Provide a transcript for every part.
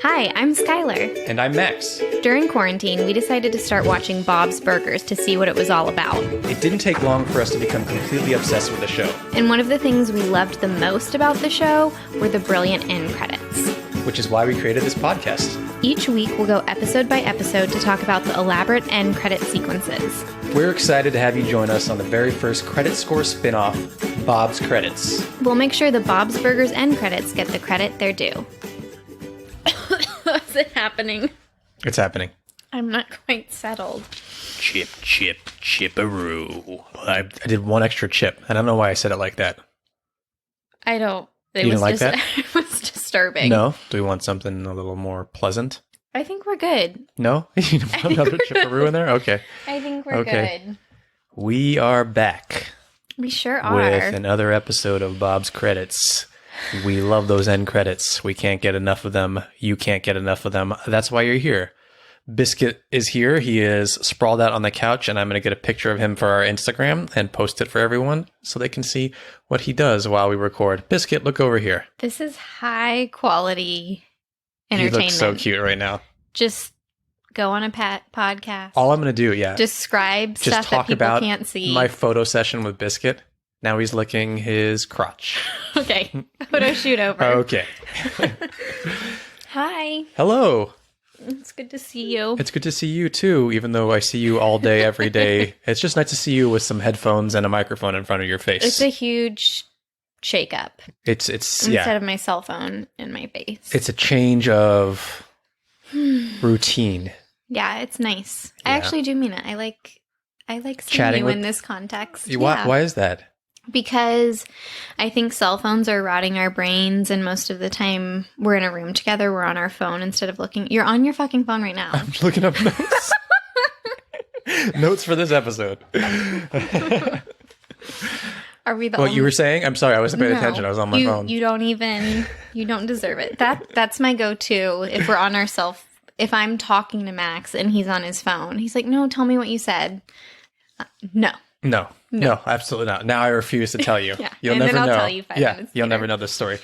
Hi, I'm Skylar. And I'm Max. During quarantine, we decided to start watching Bob's Burgers to see what it was all about. It didn't take long for us to become completely obsessed with the show. And one of the things we loved the most about the show were the brilliant end credits. Which is why we created this podcast. Each week, we'll go episode by episode to talk about the elaborate end credit sequences. We're excited to have you join us on the very first credit score spin-off, Bob's Credits. We'll make sure the Bob's Burgers end credits get the credit they're due. Is it happening? It's happening. I'm not quite settled. Chip, chip, chipperoo. I did one extra chip. I don't know why I said it like that. I don't. You didn't like that? It was disturbing. No? Do we want something a little more pleasant? I think we're good. No? You don't want another chipperoo in there? Okay. I think we're good. We are back. We sure are. With another episode of Bob's Credits. We love those end credits. We can't get enough of them. You can't get enough of them. That's why you're here. Biscuit is here. He is sprawled out on the couch, and I'm going to get a picture of him for our Instagram and post it for everyone so they can see what he does while we record. Biscuit, look over here. This is high quality entertainment. You look so cute right now. Just go on a podcast. All I'm going to do, describe just stuff talk that people about can't see. My photo session with Biscuit. Now he's licking his crotch. Okay. Photo shoot over. Okay. Hi. Hello. It's good to see you. It's good to see you too, even though I see you all day, every day. It's just nice to see you with some headphones and a microphone in front of your face. It's a huge shakeup. It's Instead of my cell phone in my face. It's a change of routine. Yeah, it's nice. Yeah. I actually do mean it. I like seeing Chatting you with in this context. Why is that? Because I think cell phones are rotting our brains, and most of the time we're in a room together, we're on our phone instead of looking. You're on your fucking phone right now. I'm looking up notes. Notes for this episode. Are we the What you were saying? I'm sorry, I wasn't paying attention. I was on my phone. You don't deserve it. That's my go-to if we're on our if I'm talking to Max and he's on his phone. He's like, "No, tell me what you said." No, absolutely not. Now I refuse to tell you. Yeah. You'll and never then I'll know. tell you 5 minutes You'll later. never know this story.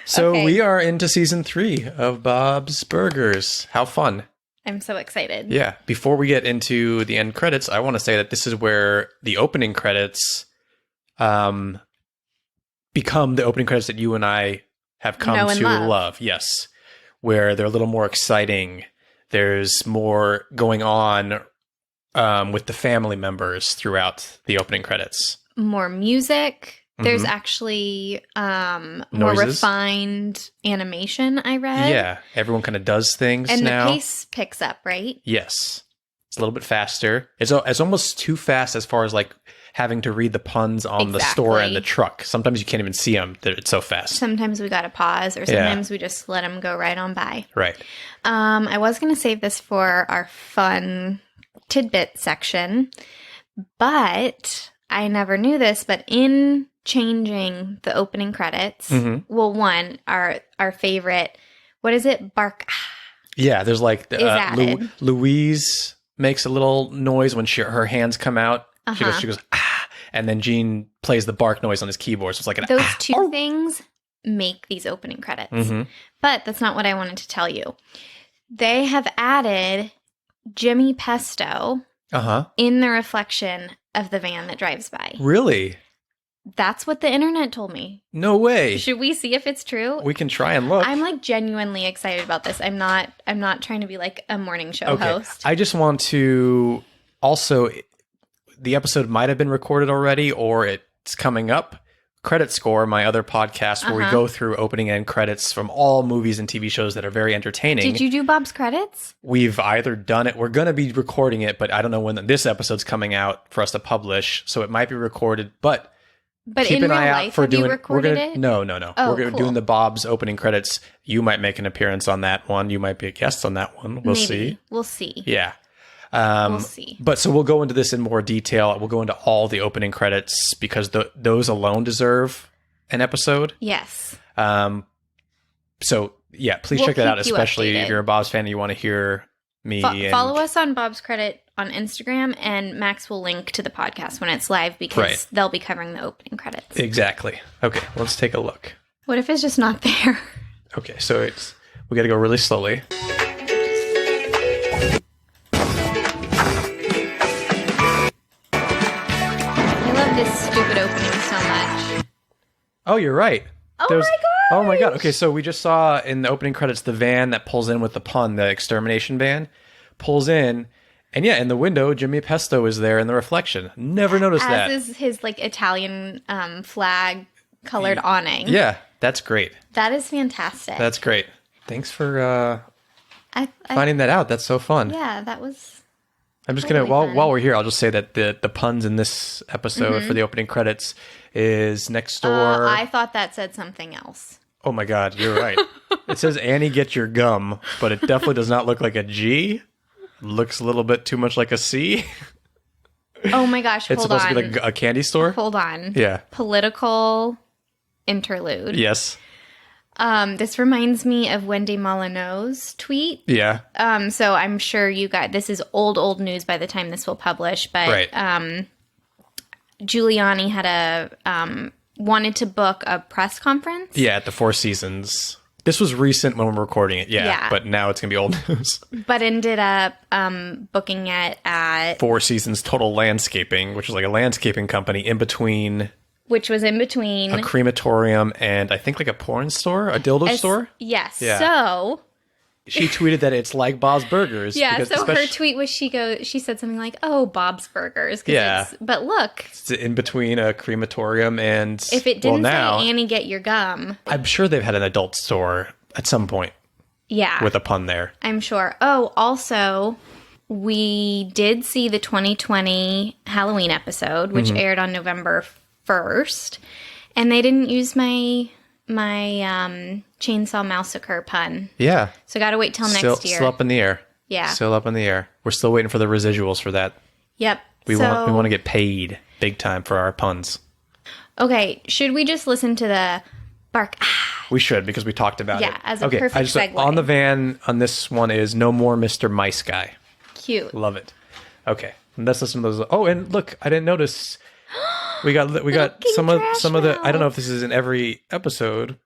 So Okay. we are into season 3 of Bob's Burgers. How fun. I'm so excited. Yeah. Before we get into the end credits, I want to say that this is where the opening credits become the opening credits that you and I have come Know and to love. love. Yes. Where they're a little more exciting. There's more going on with the family members throughout the opening credits. More music. There's actually more Noises. refined animation, I read. Yeah, everyone kind of does things And now. the pace picks up, right? Yes. It's a little bit faster. It's almost too fast as far as like having to read the puns on the store and the truck. Sometimes you can't even see them. It's so fast. Sometimes we got to pause, or sometimes we just let them go right on by. Right. I was going to save this for our fun tidbit section, but I never knew this, but in changing the opening credits, well, one, our favorite, what is it? Bark. Yeah, there's like Is added. Louise makes a little noise when her hands come out. She goes, ah, and then Gene plays the bark noise on his keyboard. So it's like an Those two things make these opening credits. But that's not what I wanted to tell you. They have added Jimmy Pesto in the reflection of the van that drives by. Really? That's what the internet told me. No way. Should we see if it's true? We can try and look. I'm like genuinely excited about this. I'm not trying to be like a morning show host. I just want to also, the episode might have been recorded already or it's coming up. Credit Score, my other podcast where we go through opening end credits from all movies and TV shows that are very entertaining. Did you do Bob's credits? We've either done it, we're going to be recording it, but I don't know when this episode's coming out for us to publish, so it might be recorded, but keep in an real eye life, out for have doing. you recorded it? No. Oh, we're cool. doing the Bob's opening credits. You might make an appearance on that one. You might be a guest on that one. We'll see. We'll see. Yeah. We'll see. But so we'll go into this in more detail. We'll go into all the opening credits because those alone deserve an episode. Yes. So yeah, please We'll check that out, keep you especially updated. if you're a Bob's fan and you want to hear me. Follow us on Bob's Credit on Instagram, and Max will link to the podcast when it's live because Right. they'll be covering the opening credits. Exactly. Okay, let's take a look. What if it's just not there? Okay, so We got to go really slowly. I love this stupid opening so much. Oh, you're right. Oh There's- my god! Oh my god. Okay, so we just saw in the opening credits the van that pulls in with the pun, the extermination van, pulls in, and yeah, in the window, Jimmy Pesto is there in the reflection. Never noticed that. As is his like Italian flag colored awning. Yeah, that's great. That is fantastic. That's great. Thanks for I finding that out. That's so fun. yeah, that was I'm just totally gonna fun. while we're here, I'll just say that the puns in this episode for the opening credits is next door. I thought that said something else. Oh my god, you're right. It says Annie get your gum, but it definitely does not look like a G. Looks a little bit too much like a C. Oh my gosh, It's hold supposed on. to be like a candy store. Hold on. Yeah. Political interlude. Yes. This reminds me of Wendy Molyneux's tweet. Yeah. So I'm sure you got this is old news by the time this will publish, but Right. Giuliani had wanted to book a press conference. Yeah, at the Four Seasons. This was recent when we're recording it. Yeah. But now it's gonna be old news. But ended up booking it at Four Seasons Total Landscaping, which is like a landscaping company in between which was in between a crematorium and I think like a porn store, a dildo store. Yes. Yeah. So She tweeted that it's like Bob's Burgers. yeah, because so her especially- tweet was she said something like, "Oh, Bob's Burgers." 'Cause Yeah. but look, It's in between a crematorium and if it didn't now, say Annie get your gum, I'm sure they've had an adult store at some point yeah, with a pun there. I'm sure. Oh, also, we did see the 2020 Halloween episode, which aired on November 1st, and they didn't use my chainsaw massacre pun. Yeah. So got to wait till next year. Still up in the air. Yeah. Still up in the air. We're still waiting for the residuals for that. Yep. We want to get paid big time for our puns. Okay, should we just listen to the bark? We should because we talked about it. Yeah, as a perfect segue. On the van on this one is No More Mr. Mice Guy. Cute. Love it. Okay. Let's listen to those. Oh, and look, I didn't notice. We got King some of Trash the. I don't know Mouth. if this is in every episode.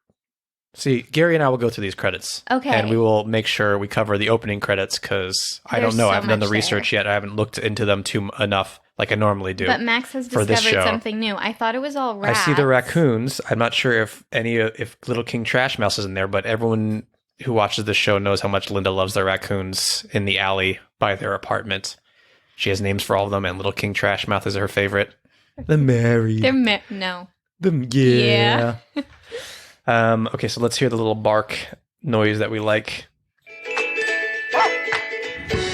See, Gary and I will go through these credits. Okay. And we will make sure we cover the opening credits because I There's don't know. so I haven't done the much research yet. I haven't looked into them enough like I normally do. But Max has for this discovered show. something new. I thought it was all I rats. see the raccoons. I'm not sure if if Little King Trash Mouse is in there, but everyone who watches the show knows how much Linda loves the raccoons in the alley by their apartment. She has names for all of them, and Little King Trash Mouth is her favorite. The Mary. No. Yeah. Okay, so let's hear the little bark noise that we like.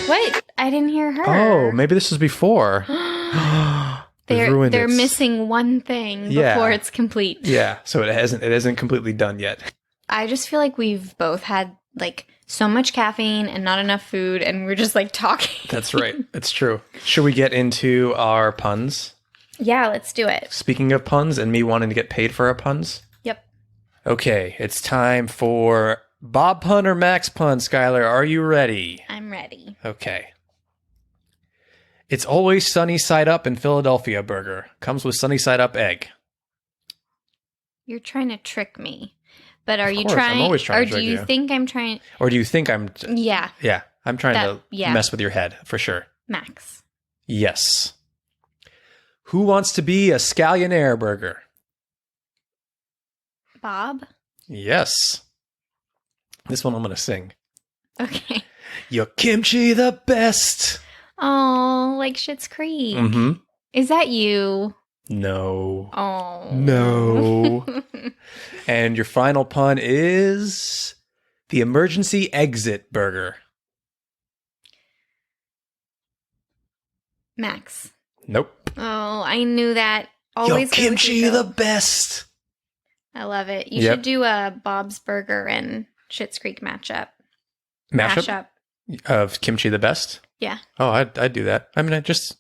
What? I didn't hear her. Oh, maybe this was before. We've ruined They're it. missing one thing Yeah. before it's complete. Yeah, so it isn't completely done yet. I just feel like we've both had like so much caffeine and not enough food, and we're just like talking. That's right. It's true. Should we get into our puns? Yeah, let's do it. Speaking of puns and me wanting to get paid for our puns. Yep. Okay, it's time for Bob pun or Max pun. Skylar, are you ready? I'm ready. Okay. It's always sunny side up in Philadelphia burger. Comes with sunny side up egg. You're trying to trick me. But are Of you course, trying I'm always trying or to do trick you you. think I'm trying Or do you think I'm... Yeah, Yeah, I'm trying to yeah. mess with your head, for sure. Max. Yes. Who wants to be a scallionaire burger? Bob? Yes. This one I'm going to sing. Okay. Your kimchi the best. Oh, like Schitt's Creek. Mm-hmm. Is that you? No. Oh. No. And your final pun is the emergency exit burger. Max. Nope. Oh, I knew that. Your Always go with kimchi your the gut. best. I love it. You Yep. should do a Bob's Burger and Schitt's Creek matchup. Mashup of kimchi the best. Yeah. Oh, I'd do that. I mean, I just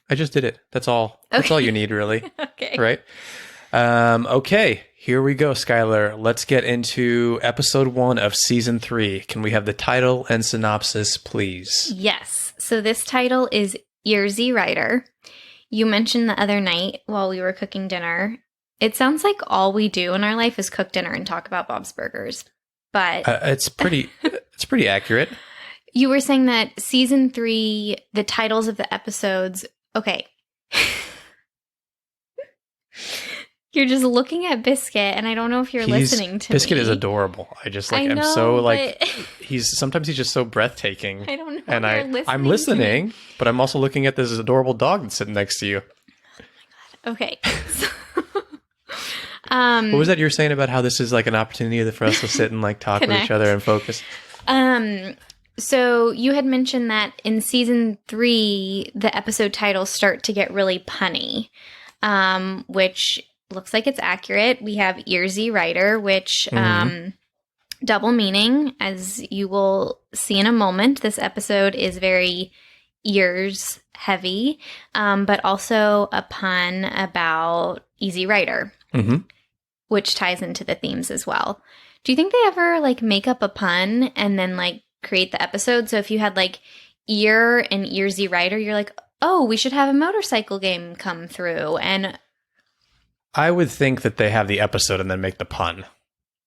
did it. That's all. That's Okay. all you need, really. Okay. Right? Okay, here we go, Skylar. Let's get into episode 1 of season 3. Can we have the title and synopsis, please? Yes. So this title is Earsy Rider. You mentioned the other night while we were cooking dinner. It sounds like all we do in our life is cook dinner and talk about Bob's Burgers. but It's pretty accurate. you were saying that season 3, the titles of the episodes. Okay. You're just looking at Biscuit, and I don't know if you're listening to Biscuit me. is adorable. I just like, I know, I'm so like, but sometimes he's just so breathtaking. I don't know. And if you're listening I'm to listening, me. but I'm also looking at this adorable dog that's sitting next to you. Okay. So, What was that you were saying about how this is like an opportunity for us to sit and like talk with each other and focus? So you had mentioned that in season 3, the episode titles start to get really punny, which looks like it's accurate. We have Earsy Rider, which double meaning, as you will see in a moment. This episode is very ears heavy, but also a pun about Easy Rider, which ties into the themes as well. Do you think they ever like make up a pun and then like create the episode? So if you had like ear and Earsy Rider, you're like, oh, we should have a motorcycle game come through. And I would think that they have the episode and then make the pun.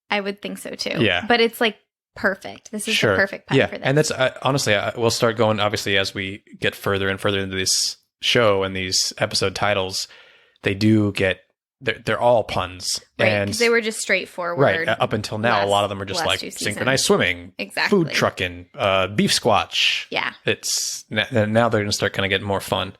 I would think so too. Yeah. But it's like perfect. This is the perfect pun for this. And that's honestly, we'll start going, obviously, as we get further and further into this show and these episode titles, they do get, they're all puns. Right, because they were just straightforward. Right. Up until now, a lot of them are just like synchronized swimming, food trucking, beef squatch. Yeah. Now they're going to start kind of getting more fun.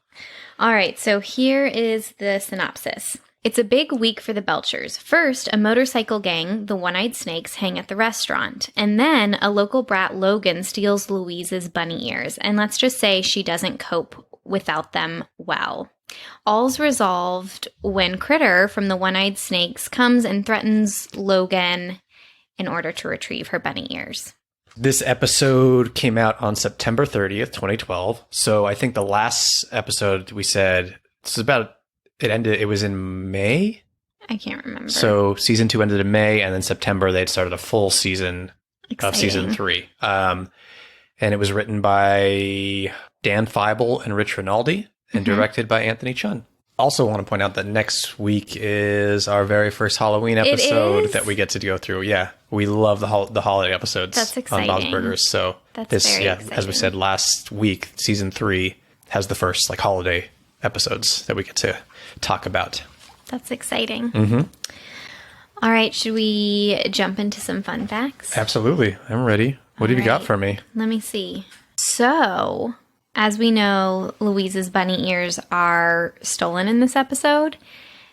All right. So here is the synopsis. It's a big week for the Belchers. First, a motorcycle gang, the One-Eyed Snakes, hang at the restaurant. And then a local brat, Logan, steals Louise's bunny ears. And let's just say she doesn't cope without them well. All's resolved when Critter from the One-Eyed Snakes comes and threatens Logan in order to retrieve her bunny ears. This episode came out on September 30th, 2012. So I think the last episode we said, this is about... It was in May? I can't remember. So season 2 ended in May, and then September they'd started a full season of season 3. And it was written by Dan Feibel and Rich Rinaldi, and directed by Anthony Chun. Also want to point out that next week is our very first Halloween episode that we get to go through. Yeah, we love the holiday episodes. That's exciting. On Bob's Burgers. So That's very exciting. As we said last week, season 3 has the first like holiday episodes that we get to talk about. That's exciting. All right, should we jump into some fun facts? Absolutely. I'm ready. What have you got for me? Let me see. So, as we know, Louise's bunny ears are stolen in this episode.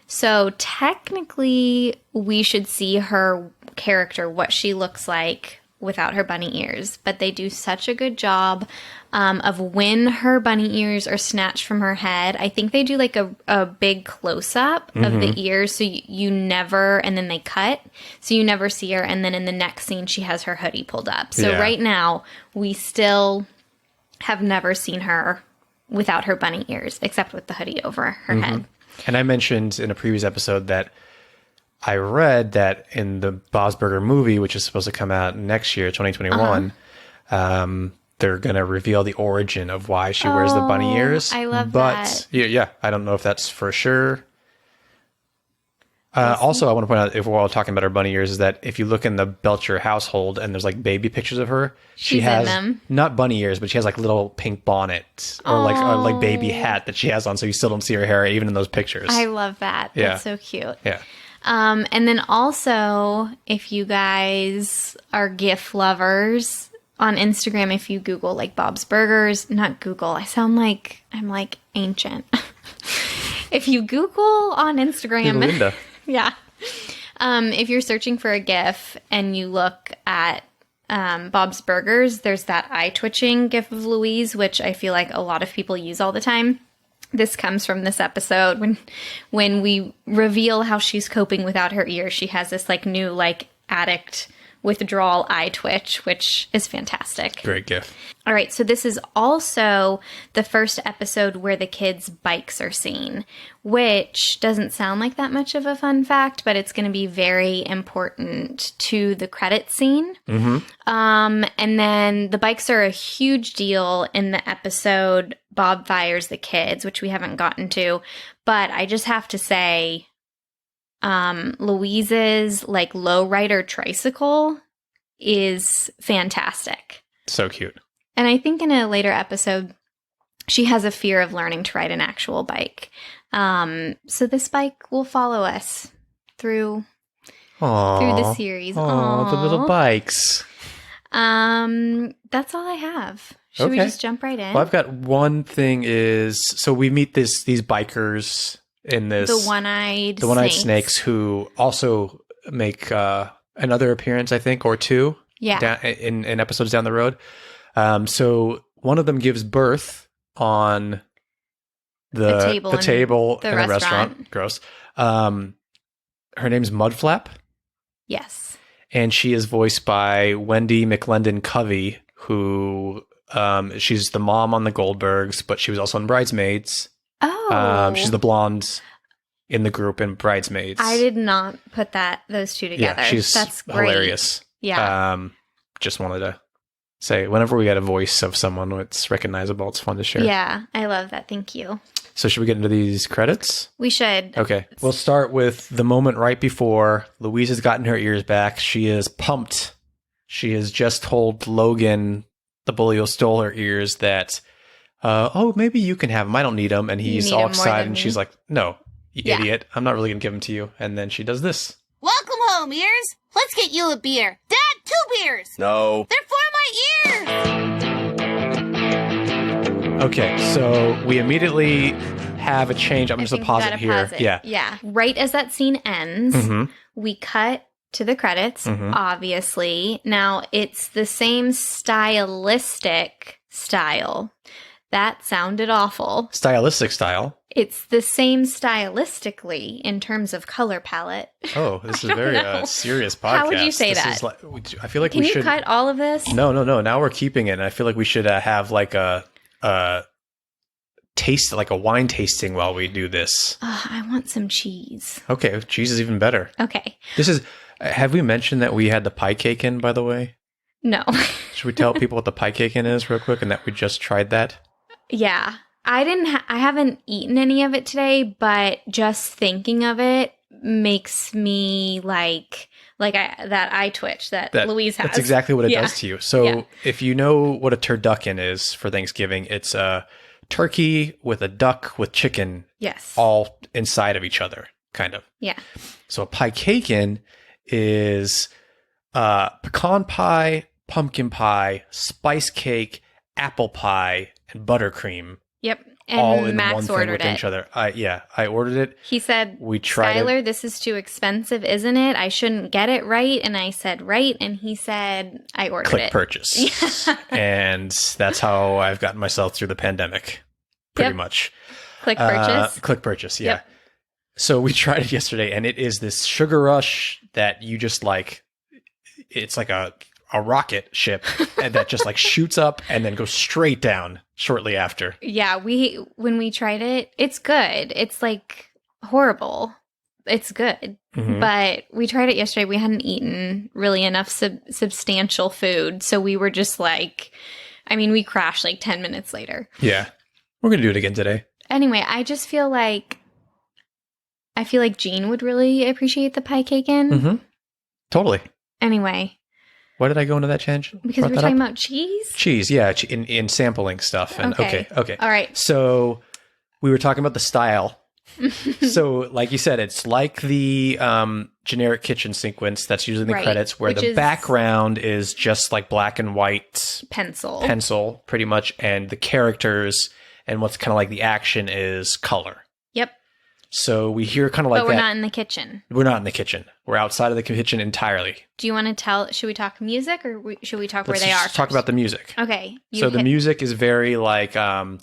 So, technically, we should see her character, what she looks like without her bunny ears. But they do such a good job of when her bunny ears are snatched from her head. I think they do like a big close-up of the ears, so you never, and then they cut, so you never see her, and then in the next scene she has her hoodie pulled up. So right now, we still have never seen her without her bunny ears, except with the hoodie over her head. And I mentioned in a previous episode that I read that in the Bob's Burger movie, which is supposed to come out next year, 2021, they're going to reveal the origin of why she wears the bunny ears. I love that. Yeah, I don't know if that's for sure. Also, I want to point out, if we're all talking about her bunny ears, is that if you look in the Belcher household and there's like baby pictures of her, she has not bunny ears, but she has like little pink bonnet or like baby hat that she has on, so you still don't see her hair even in those pictures. I love that. That's so cute. Yeah. And then also, if you guys are GIF lovers, on Instagram, if you Google like Bob's Burgers, not Google, I'm like ancient. If you Google on Instagram, Linda. Yeah. If you're searching for a GIF and you look at Bob's Burgers, there's that eye twitching GIF of Louise, which I feel like a lot of people use all the time. This comes from this episode when we reveal how she's coping without her ears. She has this like new like addict withdrawal eye twitch, which is fantastic. Great GIF. All right, so this is also the first episode where the kids' bikes are seen, which doesn't sound like that much of a fun fact, but it's going to be very important to the credit scene. And then the bikes are a huge deal in the episode Bob Fires the Kids, which we haven't gotten to, but I just have to say, Louise's like lowrider tricycle is fantastic. So cute. And I think in a later episode, she has a fear of learning to ride an actual bike. So this bike will follow us through the series. Oh, the little bikes. That's all I have. Should we just jump right in? Well, I've got one thing so we meet these bikers in this. The one-eyed snakes who also make another appearance, I think, or two. Yeah. In episodes down the road. So one of them gives birth on the table in the restaurant. Gross. Her name's Mudflap. Yes. And she is voiced by Wendy McLendon Covey, who she's the mom on the Goldbergs, but she was also in Bridesmaids. Oh. She's the blonde in the group in Bridesmaids. I did not put those two together. Yeah, that's great. Hilarious. Yeah. Just wanted to say, whenever we get a voice of someone that's recognizable, it's fun to share. Yeah, I love that. Thank you. So should we get into these credits? We should. Okay. We'll start with the moment right before Louise has gotten her ears back. She is pumped. She has just told Logan, the bully who stole her ears, that, maybe you can have them. I don't need them. And he's all excited. And she's like, no, you idiot. I'm not really going to give them to you. And then she does this. Welcome home, ears. Let's get you a beer. Dad, 2 beers. No. They're for my ears. Okay, so we immediately have a change. I'm just going to pause it here. Yeah. Yeah. Right as that scene ends, we cut to the credits, obviously. Now, it's the same stylistic style. That sounded awful. Stylistic style? It's the same stylistically in terms of color palette. Oh, this is a very serious podcast. How would you say that? I feel like Can we should... you cut all of this? No. Now we're keeping it. And I feel like we should have like a taste, like a wine tasting while we do this. I want some cheese. Okay, cheese is even better. Okay. Have we mentioned that we had the pie cake in, by the way? No. Should we tell people what the pie cake in is real quick and that we just tried that? Yeah. I haven't eaten any of it today, but just thinking of it makes me like I twitch that Louise has. That's exactly what it does to you. So if you know what a turducken is for Thanksgiving, it's a turkey with a duck with chicken. Yes. All inside of each other, kind of. Yeah. So a pie cakein is pecan pie, pumpkin pie, spice cake, apple pie, and buttercream. Yep. And all in Max one thing with ordered each other. I ordered it. He said, "We tried Skylar, this is too expensive, isn't it? I shouldn't get it, right?" And I said, "Right." And he said, "I ordered Click it." purchase. And that's how I've gotten myself through the pandemic, pretty much. Click purchase. Click purchase. Yeah. Yep. So we tried it yesterday, and it is this sugar rush that you just like. It's like a rocket ship and that just like shoots up and then goes straight down shortly after. Yeah, when we tried it, it's good. It's like horrible. It's good. But we tried it yesterday. We hadn't eaten really enough substantial food. So we were just like, we crashed like 10 minutes later. Yeah. We're going to do it again today. Anyway, I feel like Jean would really appreciate the pie cake in. Totally. Anyway. Why did I go into that tangent? Because we were talking about cheese? Cheese, yeah, in sampling stuff. And okay. All right. So we were talking about the style. So like you said, it's like the generic kitchen sequence that's usually in the credits where the background is just like black and white. Pencil, pretty much. And the characters and what's kind of like the action is color. Yep. So we hear kind of like that. But we're not in the kitchen. We're not in the kitchen. We're outside of the kitchen entired. Do you want to should we talk music or should we talk where they are? Let's talk about the music. Okay. So the music is very like biker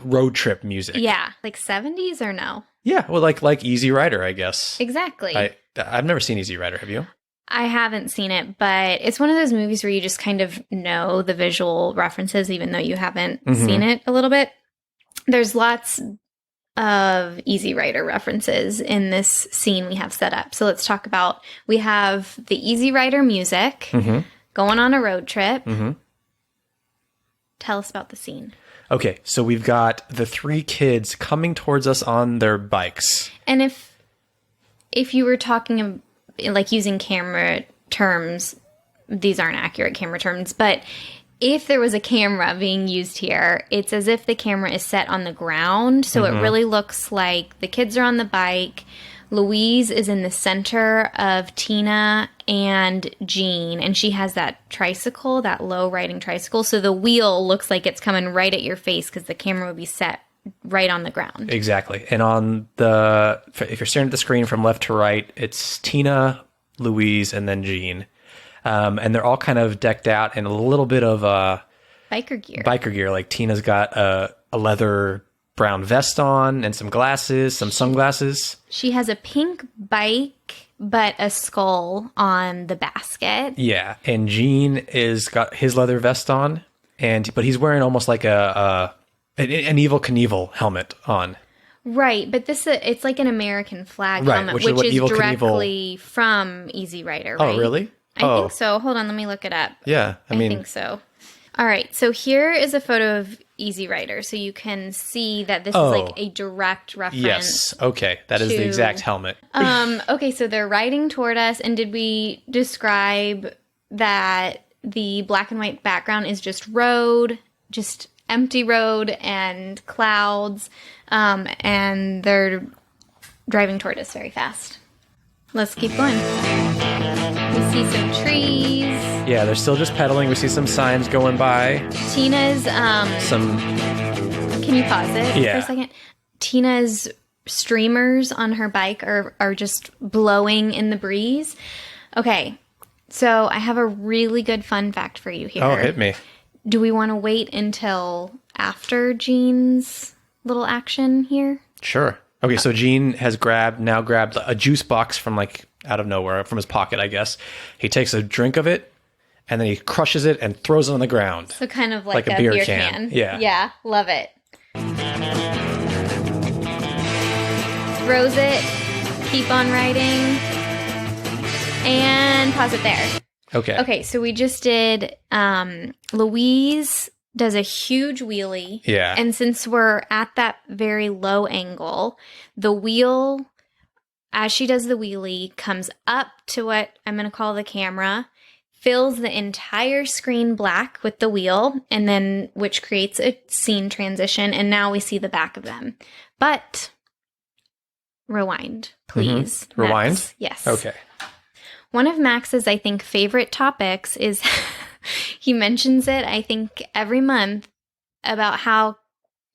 road trip music. Yeah. Like 70s or no? Yeah. Well, like Easy Rider, I guess. Exactly. I've never seen Easy Rider. Have you? I haven't seen it, but it's one of those movies where you just kind of know the visual references even though you haven't seen it a little bit. There's lots of Easy Rider references in this scene we have set up. So let's talk about, we have the Easy Rider music, going on a road trip. Tell us about the scene. Okay, so we've got the 3 kids coming towards us on their bikes. And if you were talking like using camera terms, these aren't accurate camera terms, but if there was a camera being used here, it's as if the camera is set on the ground. So it really looks like the kids are on the bike. Louise is in the center of Tina and Jean, and she has that tricycle, that low riding tricycle. So the wheel looks like it's coming right at your face because the camera would be set right on the ground. Exactly. And if you're staring at the screen from left to right, it's Tina, Louise, and then Jean. And they're all kind of decked out in a little bit of biker gear. Like Tina's got a leather brown vest on and some glasses, some sunglasses. She has a pink bike, but a skull on the basket. Yeah, and Jean is got his leather vest on, but he's wearing almost like an Evel Knievel helmet on. Right, but it's like an American flag helmet, which is directly from Easy Rider, right? Oh, really? I think so. Hold on, let me look it up. Yeah, I think so. All right, so here is a photo of Easy Rider, so you can see that this is like a direct reference. Yes, okay, that is the exact helmet. Okay, so they're riding toward us, and did we describe that the black and white background is just road, just empty road and clouds, and they're driving toward us very fast. Let's keep going. We see some trees. Yeah, they're still just pedaling. We see some signs going by. Tina's Can you pause it for a second? Tina's streamers on her bike are just blowing in the breeze. Okay, so I have a really good fun fact for you here. Oh, hit me. Do we want to wait until after Jean's little action here? Sure. Okay, so Jean has grabbed a juice box from like out of nowhere, from his pocket, I guess. He takes a drink of it, and then he crushes it and throws it on the ground. So kind of like a beer can. Yeah. Yeah, love it. Throws it, keep on riding, and pause it there. Okay, so we just did Louise does a huge wheelie. Yeah. And since we're at that very low angle, the wheel, as she does the wheelie, comes up to what I'm going to call the camera, fills the entire screen black with the wheel, and then which creates a scene transition. And now we see the back of them. But rewind, please. Mm-hmm. Rewind? Max. Yes. Okay. One of Max's, I think, favorite topics is he mentions it, I think, every month about how,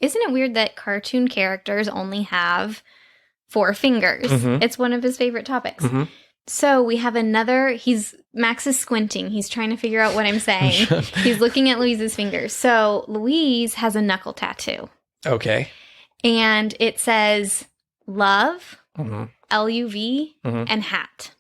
isn't it weird that cartoon characters only have 4 fingers? Mm-hmm. It's one of his favorite topics. Mm-hmm. So we have Max is squinting. He's trying to figure out what I'm saying. He's looking at Louise's fingers. So Louise has a knuckle tattoo. Okay. And it says love, mm-hmm. L-U-V, mm-hmm. and hat.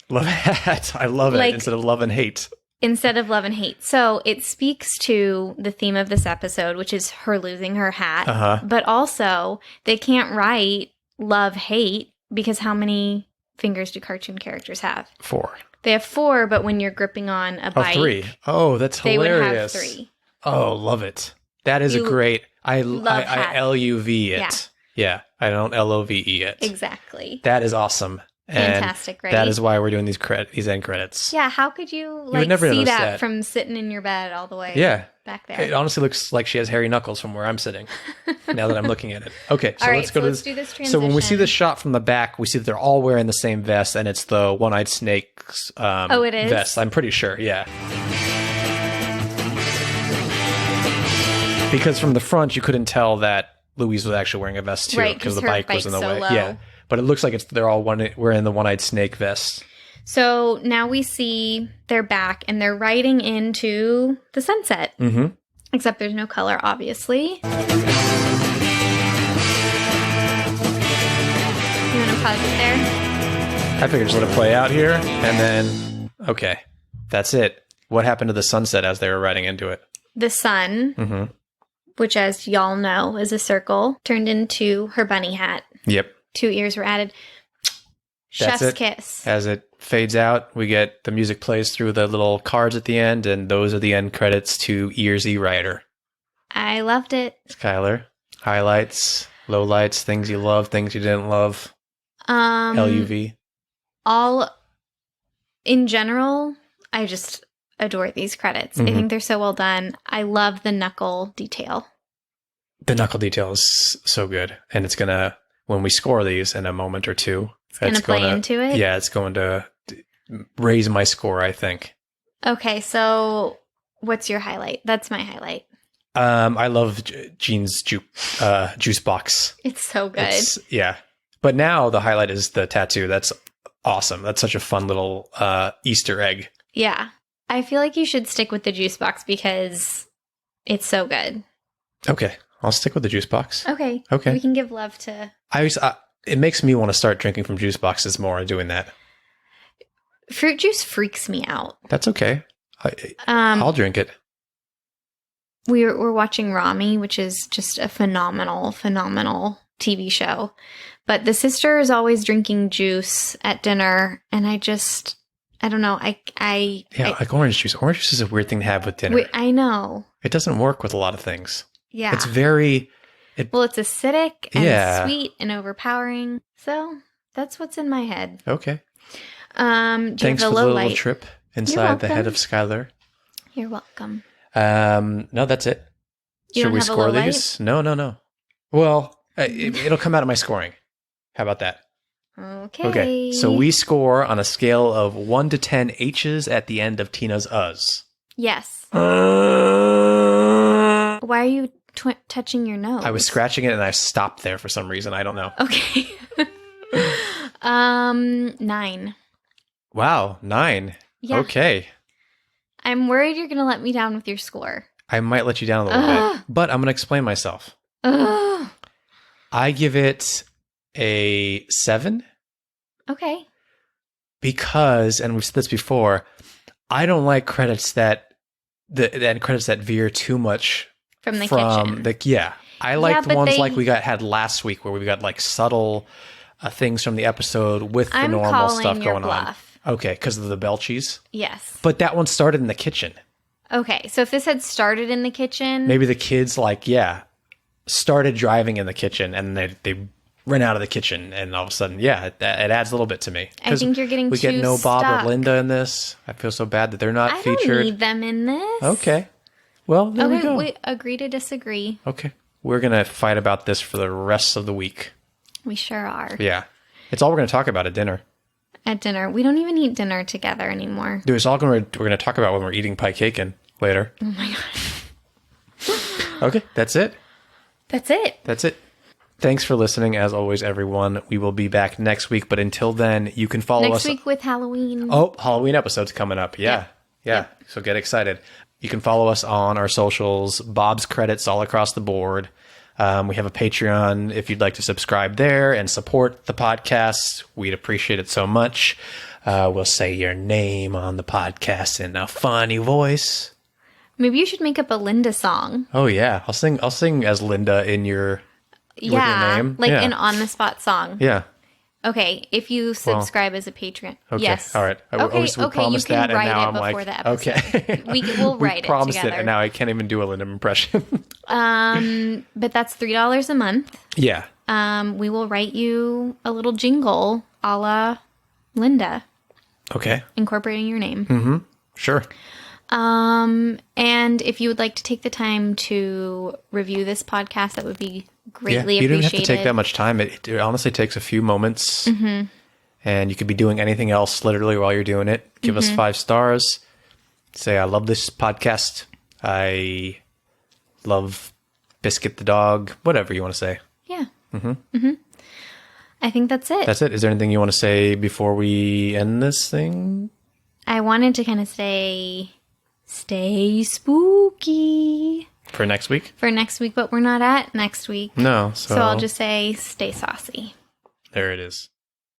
Love hat. I love it. Instead of love and hate. Instead of love and hate. So it speaks to the theme of this episode, which is her losing her hat. Uh-huh. But also, they can't write love, hate, because how many fingers do cartoon characters have? 4. They have 4, but when you're gripping on a bike... 3. Oh, that's hilarious. They would have 3. Oh, love it. That is a great... I L-U-V it. Yeah, I don't L-O-V-E it. Exactly. That is awesome. Fantastic, right? That is why we're doing these end credits. Yeah, how could you see that from sitting in your bed all the way back there? It honestly looks like she has hairy knuckles from where I'm sitting, now that I'm looking at it. Okay, so let's do this transition. So when we see the shot from the back, we see that they're all wearing the same vest, and it's the One-Eyed Snake's it is? vest. I'm pretty sure, yeah. Because from the front, you couldn't tell that Louise was actually wearing a vest, too, because the bike was in the way. Low. Yeah. But it looks like they're all wearing the One-Eyed Snake vests. So now we see they're back and they're riding into the sunset. Mm-hmm. Except there's no color, obviously. You want to pause it there? I figured just let it play out here. And then, okay, that's it. What happened to the sunset as they were riding into it? The sun, mm-hmm. which as y'all know is a circle, turned into her bunny hat. Yep. 2 ears were added. Chef's kiss. As it fades out, we get the music plays through the little cards at the end, and those are the end credits to Easy Rider. I loved it. Skylar, highlights, lowlights, things you love, things you didn't love. LUV. All in general, I just adore these credits. I think they're so well done. I love the knuckle detail. The knuckle detail is so good. And it's going to, when we score these in a moment or two, It's going to play into it? Yeah, it's going to raise my score, I think. Okay, so what's your highlight? That's my highlight. I love Jean's juice box. It's so good. Yeah. But now the highlight is the tattoo. That's awesome. That's such a fun little Easter egg. Yeah. I feel like you should stick with the juice box because it's so good. Okay. I'll stick with the juice box. Okay. Okay. We can give love to... It makes me want to start drinking from juice boxes more doing that. Fruit juice freaks me out. That's okay. I'll drink it. We're watching Rami, which is just a phenomenal TV show. But the sister is always drinking juice at dinner, and I don't know. Like orange juice. Orange juice is a weird thing to have with dinner. I know. It doesn't work with a lot of things. Yeah. It's very... Well, it's acidic and sweet and overpowering. So that's what's in my head. Okay. Do you Thanks have for a the low little light? trip inside the head of Skylar. You're welcome. No, that's it. You Should don't we have a score low these? No. Well, it'll come out of my scoring. How about that? Okay. So we score on a scale of 1 to 10 H's at the end of Tina's Uz. Yes. Why are you touching your nose? I was scratching it and I stopped there for some reason. I don't know. Okay. 9. Wow, 9. Yeah. Okay. I'm worried you're going to let me down with your score. I might let you down a little bit, but I'm going to explain myself. Ugh. I give it a 7. Okay. Because, and we've said this before, I don't like credits that veer too much from the kitchen. I like the but ones like we had last week where we got like subtle things from the episode with the normal stuff going on. Okay, because of the Belchies? Yes. But that one started in the kitchen. Okay, so if this had started in the kitchen... Maybe the kids started driving in the kitchen and they ran out of the kitchen and all of a sudden, it adds a little bit to me. I think you're getting we too get no Bob stuck. or Linda in this. I feel so bad that they're not featured. I don't need them in this. Okay. Well, there we go. We agree to disagree. Okay. We're going to fight about this for the rest of the week. We sure are. Yeah. It's all we're going to talk about at dinner. At dinner. We don't even eat dinner together anymore. Dude, it's all we're going to talk about when we're eating pie cakein later. Oh my God. Okay. That's it. That's it. Thanks for listening, as always, everyone. We will be back next week, but until then, you can follow us. Next week with Halloween. Oh, Halloween episode's coming up. Yeah. So get excited. You can follow us on our socials, Bob's Credits all across the board. We have a Patreon if you'd like to subscribe there and support the podcast. We'd appreciate it so much. We'll say your name on the podcast in a funny voice. Maybe you should make up a Linda song. Oh, yeah. I'll sing as Linda in your... with your name. Like an on-the-spot song. Yeah. Okay, if you subscribe as a patron. Okay. Yes. All right. Okay, we promised you can that, write and now it I'm before like, the episode. okay. We'll write we promised it together. and now I can't even do a Linda impression. But that's $3 a month. Yeah. We will write you a little jingle a la Linda. Okay. Incorporating your name. Mm-hmm. Sure. And if you would like to take the time to review this podcast, that would be greatly appreciated. You don't have to take that much time. It honestly takes a few moments. Mm-hmm. And you could be doing anything else literally while you're doing it. Give us 5 stars. Say, I love this podcast. I love Biscuit the dog. Whatever you want to say. Yeah. I think that's it. That's it. Is there anything you want to say before we end this thing? I wanted to kind of stay spooky. For next week? For next week, but we're not at next week. No. So I'll just say stay saucy. There it is.